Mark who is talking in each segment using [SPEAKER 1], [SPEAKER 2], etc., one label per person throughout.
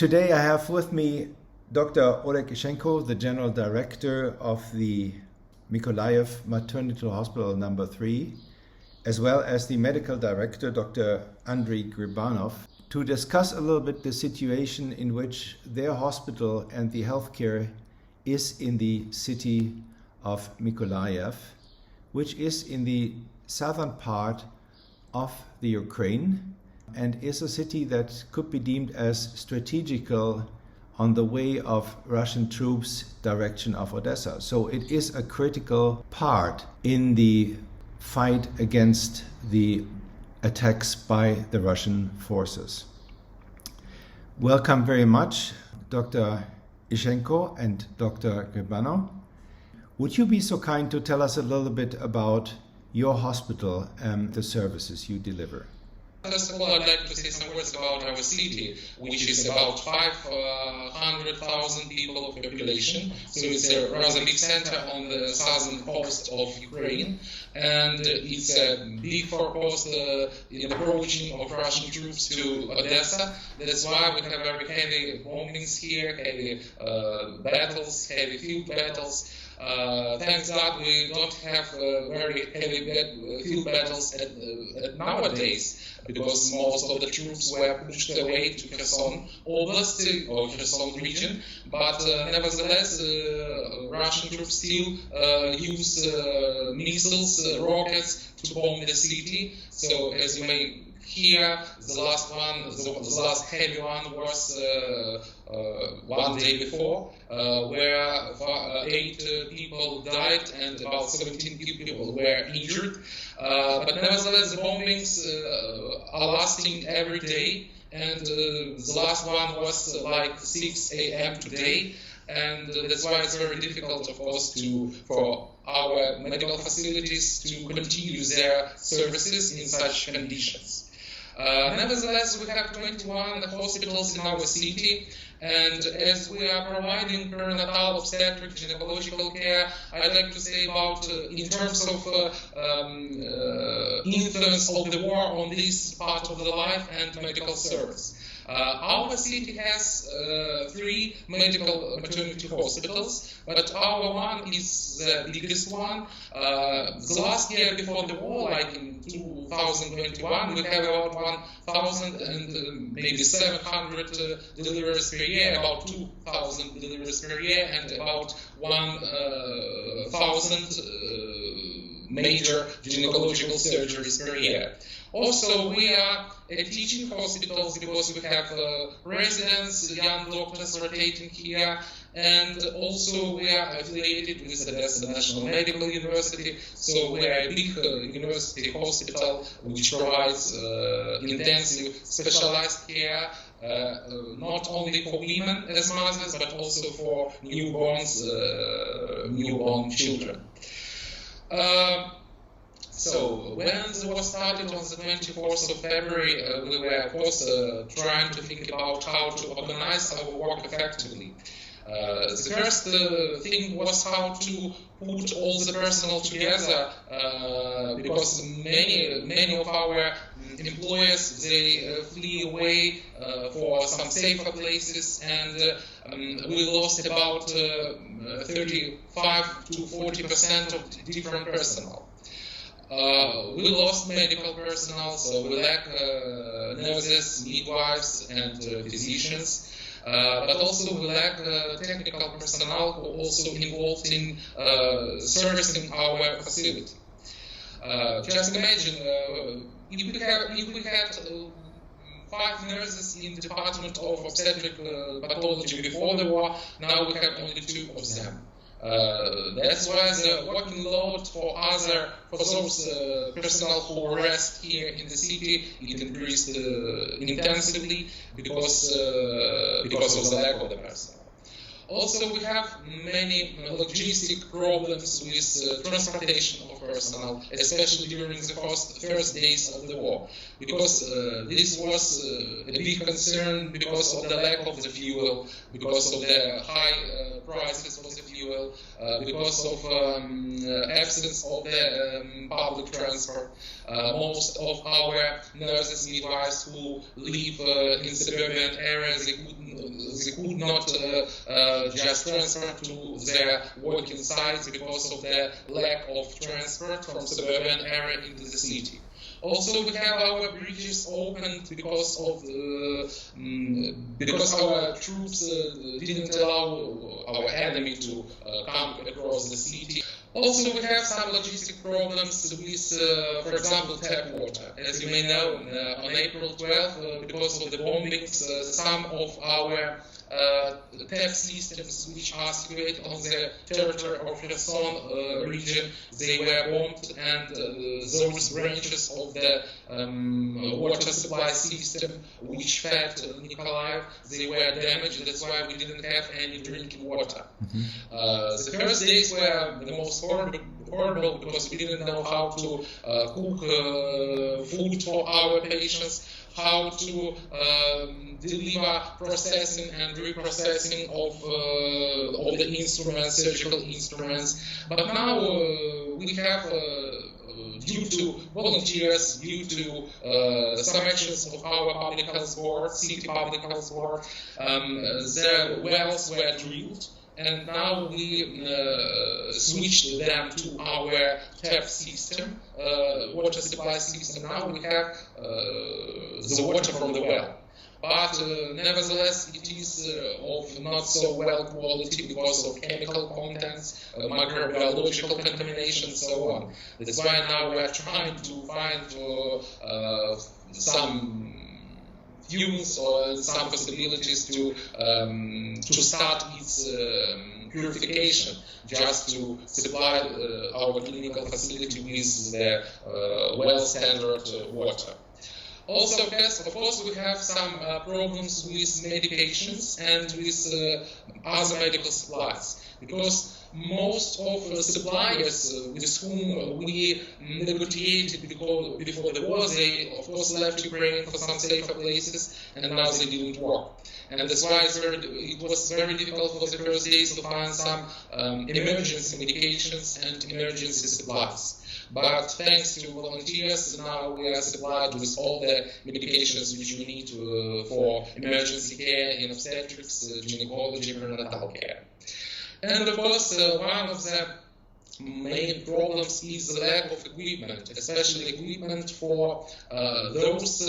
[SPEAKER 1] Today I have with me Dr. Oleg Ishchenko, the General Director of the Mikolajiw Maternity Hospital number 3, as well as the Medical Director, Dr. Andriy Hrybanov, to discuss a little bit the situation in which their hospital and the healthcare is in the city of Mikolajiw, which is in the southern part of the Ukraine, and is a city that could be deemed as strategical on the way of Russian troops' direction of Odessa. So it is a critical part in the fight against the attacks by the Russian forces. Welcome very much, Dr. Ishchenko and Dr. Hrybanov. Would you be so kind to tell us a little bit about your hospital and the services you deliver?
[SPEAKER 2] First of all, I'd like to say some words about our city, which is about 500,000 people of population. So it's a rather big center on the southern coast of Ukraine, and it's a big forepost in approaching of Russian troops to Odessa. That's why we have very heavy bombings here, heavy battles, heavy field battles. Thanks God we don't have very heavy field battles nowadays, because most of the troops were pushed away to Kherson Oblast or Kherson region. But nevertheless, Russian troops still use missiles, rockets to bomb the city. So as you may hear, the last heavy one was one day before, where 8 people died and about 17 people were injured. But nevertheless, the bombings are lasting every day, and the last one was like 6 a.m. today. And that's why it's very difficult, of course, for our medical facilities to continue their services in such conditions. Nevertheless, we have 21 hospitals in our city, and as we are providing perinatal, obstetric, gynecological care, I'd like to say about, in terms of influence of the war on this part of the life and medical service. Our city has 3 medical maternity hospitals, but our one is the biggest one. The last year before the war, like in 2021, we have about 1,000 and maybe 700 deliveries per year, about 2,000 deliveries per year, and about 1,000 major gynecological surgeries per year. Also, we are a teaching hospital because we have residents, young doctors rotating here, and also we are affiliated with the National Medical University, so we are a big university hospital which provides intensive specialized care, not only for women as mothers, but also for newborn children. So when the war started on the 24th of February, we were, of course, trying to think about how to organize our work effectively. The first thing was how to put all the personnel together, because many of our employers, they flee away for some safer places, and we lost about 35 to 40% of different personnel. We lost medical personnel, so we lack nurses, midwives, and physicians. But also we lack technical personnel who are also involved in servicing our facility. Just imagine if we had 5 nurses in the Department of Obstetric Pathology before the war, now we have only 2 of them. That's why the working load for those personnel who rest here in the city, it increased intensively because of the lack of the personnel. Also, we have many logistic problems with transportation of personnel, especially during the first days of the war, because this was a big concern because of the lack of the fuel, because of the high prices for the fuel, because of absence of the public transport. Most of our nurses, midwives who live in suburban areas, they could not just transfer to their working sites because of the lack of transport from suburban area into the city. Also, we have our bridges opened because of because our troops didn't allow our enemy to come across the city. Also, we have some logistic problems with, for example, tap water. As you may know, on April 12th, because of the bombings, some of our tap systems which are situated on the territory of Kherson region, they were bombed, and those branches of the water supply system which fed Mikolajiw, they were damaged. That's why we didn't have any drinking water. The first days were the most horrible because we didn't know how to cook food for our patients, how to deliver processing and reprocessing of the instruments, surgical instruments. But now we have, due to volunteers, due to some actions of our public health board, city public health board, the wells were drilled. And now we switched them to our tap system, water supply system. Now we have the water from the well. But nevertheless, it is of not so well quality because of chemical contents, microbiological contamination, and so on. That's why now we are trying to find some fuels or some possibilities to start its purification, just to supply our clinical facility with the well-standard water. Also, of course, we have some problems with medications and with other medical supplies, because most of the suppliers with whom we negotiated before the war, they of course left Ukraine for some safer places, and now they didn't work. And that's why it was very difficult for the first days to find some emergency medications and emergency supplies. But thanks to volunteers, now we are supplied with all the medications which we need for emergency care in obstetrics, gynecology, perinatal care. And of course, one of the main problems is the lack of equipment, especially equipment for those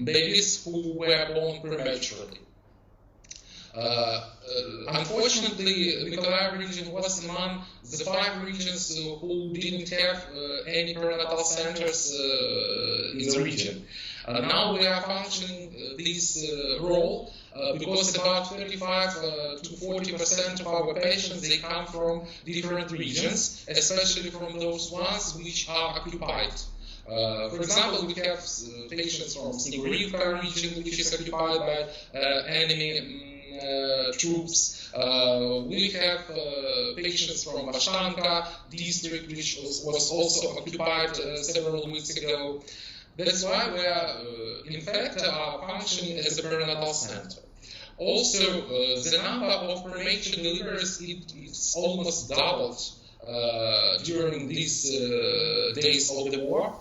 [SPEAKER 2] babies who were born prematurely. Unfortunately, the Mikolajiw region was among the 5 regions who didn't have any perinatal centers in the region. Now we are functioning this role because about 35 to 40% of our patients, they come from different regions, especially from those ones which are occupied. For example, we have patients from Snegurivka region, which is occupied by enemy troops. We have patients from Vashtanka district, which was also occupied several weeks ago. That's why we are, in fact, functioning as a perinatal center. Also, the number of premature deliveries is almost doubled during these days of the war.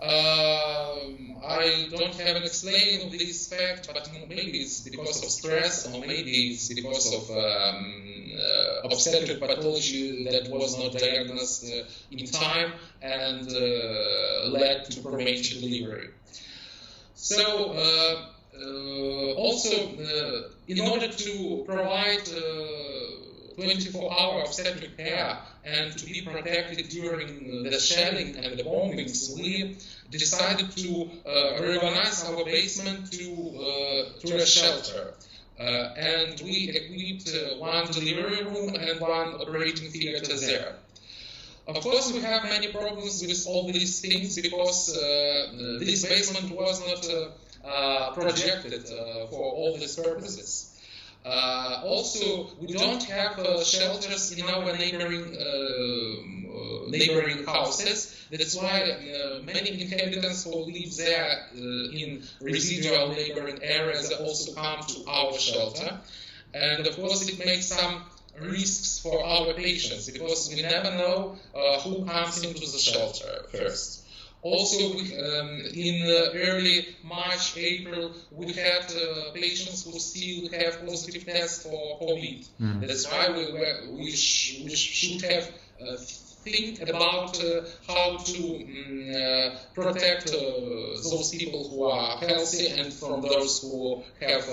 [SPEAKER 2] I don't have an explanation of this fact, but maybe it's because of stress, or maybe it's because of obstetric pathology that was not diagnosed in time and led to premature delivery. So, also, in order to provide 24-hour obstetric care and to be protected during the shelling and the bombings, we decided to reorganize our basement to a shelter. And we equipped one delivery room and one operating theater there. Of course, we have many problems with all these things because this basement was not projected for all these purposes. Also, we don't have shelters in our neighboring houses. That's why many inhabitants who live there in residual neighboring areas also come to our shelter. And of course, it makes some risks for our patients because we never know who comes into the shelter first. Also, in early March, April, we had patients who still have positive tests for COVID. That's why we should have think about how to protect those people who are healthy and from those who have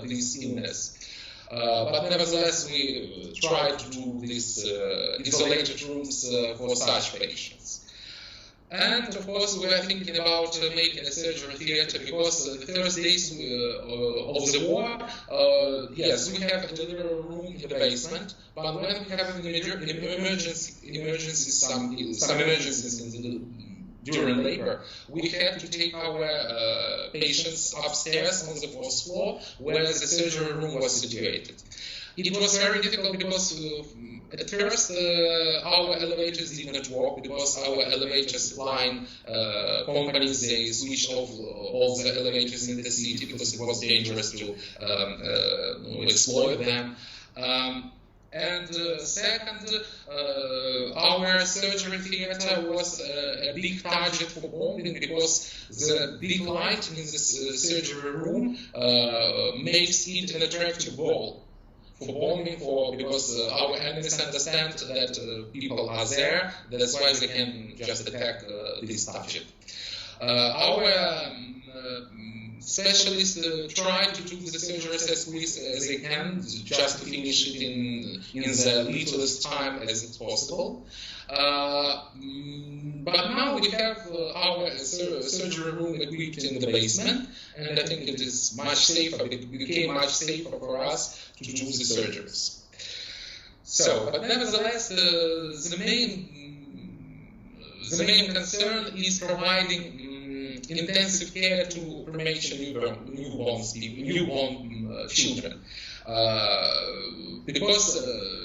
[SPEAKER 2] this illness. But nevertheless, we try to do these isolated rooms for such patients. And of course, we are thinking about making a surgery theater because the first days of the war, yes, we have a delivery room in the basement. But when we have some emergencies during labor, we had to take our patients upstairs on the fourth floor where the surgery room was situated. It was very difficult because at first our elevators did not work because our elevators line companies, they switched off all the elevators in the city because it was dangerous to exploit them. And second, our surgery theater was a big target for bombing because the big light in this surgery room makes it an attractive goal for bombing, because our enemies understand that people are there. That's why they can just attack this target. Our specialists try to do the surgery as quick as they can, just to finish it in the littlest time as it's possible. But now we have our surgery room equipped in the basement, and I think it is much safer. It became much safer for us to do the surgeries. So, but nevertheless, the main concern is providing intensive care to premature newborn children. Because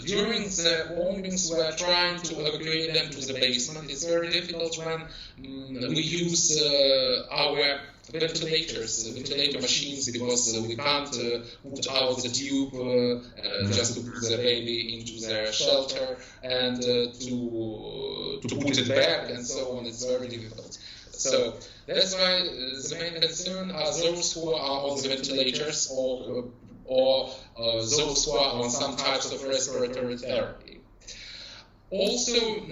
[SPEAKER 2] during the bombings we are trying to evacuate them to the basement. It's very difficult when we use our ventilator machines, because we can't put out the tube just to put the baby into their shelter and to put it back and so on. It's very difficult. So that's why the main concern are those who are on the ventilators or those who are on some types of respiratory therapy. Also,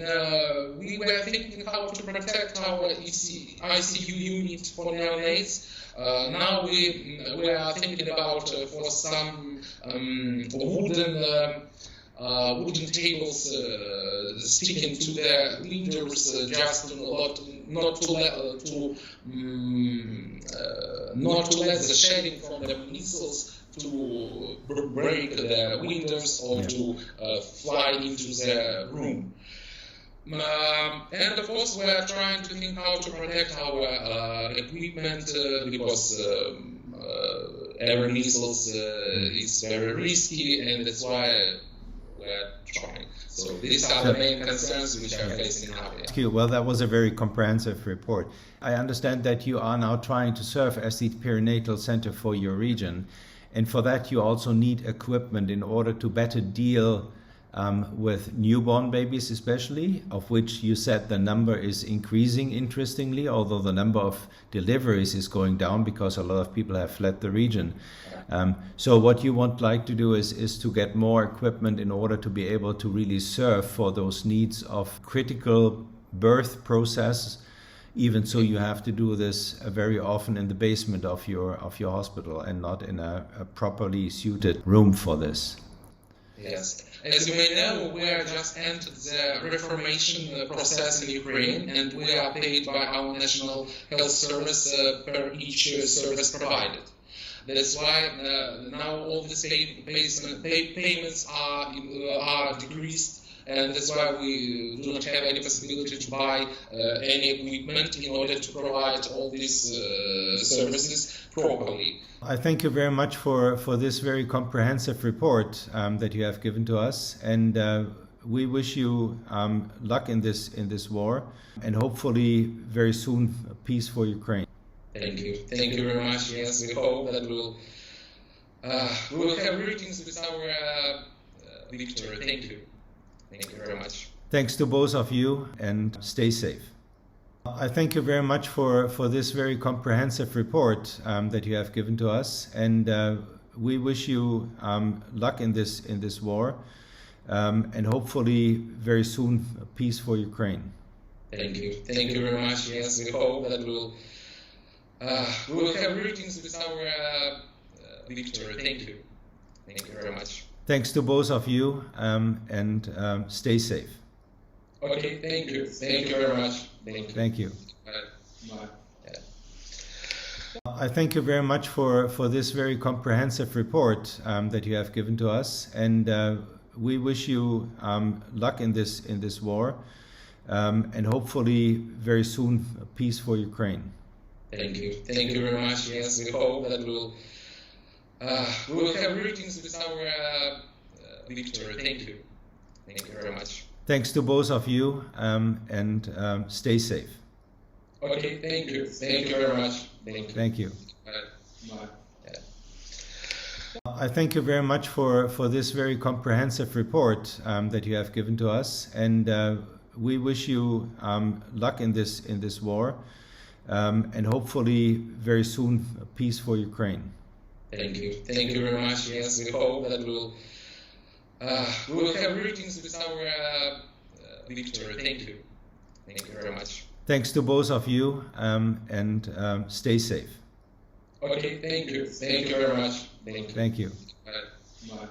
[SPEAKER 2] we were thinking how to protect our ICU unit for neonates. Now we are thinking about for some wooden tables sticking to the windows, just not to let the shelling from the missiles to break the windows or to fly into the room. And of course, we are trying to think how to protect our equipment because every missile is very risky, and that's why we are trying. So these are the main concerns which are facing now.
[SPEAKER 1] Well, that was a very comprehensive report. I understand that you are now trying to serve as the perinatal center for your region. And for that, you also need equipment in order to better deal with newborn babies, especially, of which you said the number is increasing, interestingly, although the number of deliveries is going down because a lot of people have fled the region. So what you would like to do is to get more equipment in order to be able to really serve for those needs of critical birth process. Even so, you have to do this very often in the basement of your hospital and not in a properly suited room for this.
[SPEAKER 2] Yes. As you may know, we are just entered the reformation process in Ukraine, and we are paid by our National Health Service per each service provided. That's why now all the payments are decreased and that's why we do not have any possibility to buy any equipment in order to provide all these services properly.
[SPEAKER 1] I thank you very much for this very comprehensive report that you have given to us, and we wish you luck in this war, and hopefully very soon peace for Ukraine.
[SPEAKER 2] Thank you very much. Yes, we hope that we will have greetings with our victory. Thank you very much.
[SPEAKER 1] Thanks to both of you, and stay safe. I thank you very much for this very comprehensive report that you have given to us, and we wish you luck in this war, and hopefully very soon peace for Ukraine.
[SPEAKER 2] Thank you very much. Yes, we hope that we will have greetings with our victory. Thank you very much.
[SPEAKER 1] Thanks to both of you, and stay safe.
[SPEAKER 2] Okay, thank you very much.
[SPEAKER 1] Thank you.
[SPEAKER 2] Bye.
[SPEAKER 1] I thank you very much for this very comprehensive report that you have given to us, and we wish you luck in this war, and hopefully very soon peace for Ukraine.
[SPEAKER 2] Thank you very much. Yes, we hope that we will have greetings with our victory. Thank you very much.
[SPEAKER 1] Thanks to both of you, and stay safe.
[SPEAKER 2] Okay, thank you very much.
[SPEAKER 1] Thank you.
[SPEAKER 2] Bye.
[SPEAKER 1] I thank you very much for this very comprehensive report that you have given to us, and we wish you luck in this war, and hopefully very soon peace for Ukraine.
[SPEAKER 2] Thank you very much. Yes, we hope that we will have greetings with our victory. Thank you very much.
[SPEAKER 1] Thanks to both of you, and stay safe.
[SPEAKER 2] Okay, thank you very much.
[SPEAKER 1] Thank you.
[SPEAKER 2] Bye.